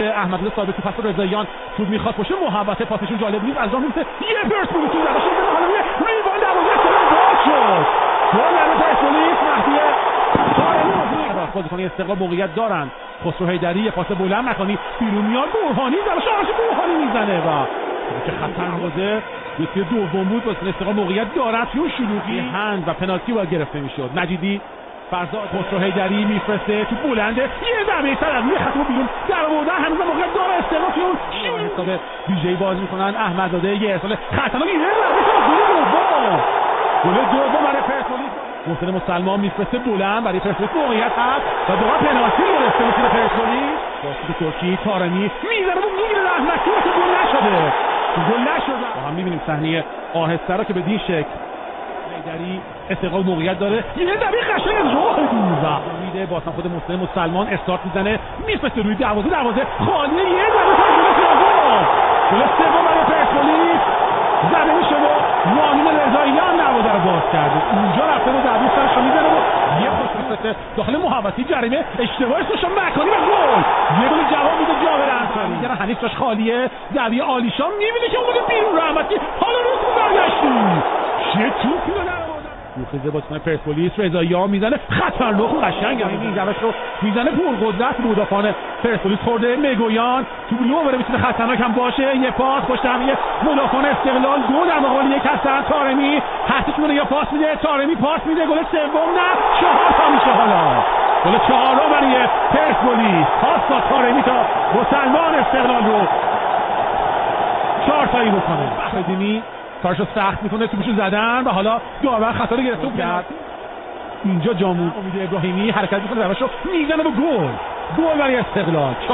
احمد ثابت تو پاس رضاییان توپ میخواد باشه محبت پاسشون جالب نیست از راه میفته یه پرسپولیس تو دروازه حالا ریوان دروازه باز شد گل برای پرسپولیس مهدی طارمی بازیکن استقلال موقعیت دارن خسرو حیدری یه پاس بلند مکانی بیرون میاد برهانی زله شارژ برهانی میزنه و چه خطرناکه یکی دوم بود واسه استقلال موقعیت داره تو شلوغی هند و پنالتی باید گرفته میشد مجیدی فرزاد خسرو حیدری میفرسته تو بلنده یه ضربه سر از روی خط بیرون در آوردن هنوز موقعیت داره استقلال تو حساب ویژه‌ای باز میکنن احمدزاده یه ارسال خطرناک یه ضربه گل دوم برای پرسپولیس محسن مسلمان میفرسته بلند برای پرسپولیس موقعیت هست و دوباره پنالتی گرفته میشه پرسپولیس واسه ترکی طارمی میزنه و میگیره رحمتی واسه گل نشده با هم میبینیم صحنه آهسته رو که به این شکل حیدری استقلال موقعیت داره یه ضربه قشنگ راه میده بازم خود محسن مسلمان استارت میزنه میفرسته روی دروازه خالیه یه ضربه گل سوم برای پرسپولیس زده میشه و وانین رضاییان دروازه رو باز کرده اونجا رفته و ضربه سرش رو میزنه و یه خودسته داخل محوطه جریمه اشتباهی سوشا مکانی و گل یه گل جواب میده جابر انصاری میگن حنیف داشت خالیه ضربه عالیشان میبینه که اون بیرون رحمتی حالا رو برگشتی چه توپی رو موخیزه بازیکن پرسپولیس رضاییان میزنه خطرناک قشنگ این ضربه رو میزنه پرقدرت مدافعان پرسپولیس خورده مگویان تو بلو بره میتونه خطرناک هم باشه یه پاس پشت هم یه مدافعان استقلال دو در مقابل یک هستن طارمی حسیش میونه یا پاس میده طارمی پاس میده گل سوم نه چهار تا میشه حالا گل چهارم برای پرسپولیس پاس با طارمی تا مسلمان استقلال رو 4 تایی بکنه بدینی کارشو سخت میکنه توپشو زدن و حالا داور خطا رو گرفته کرد اینجا امید ابراهیمی حرکت میکنه ضربهشو میزنه به گل برای استقلال 4-2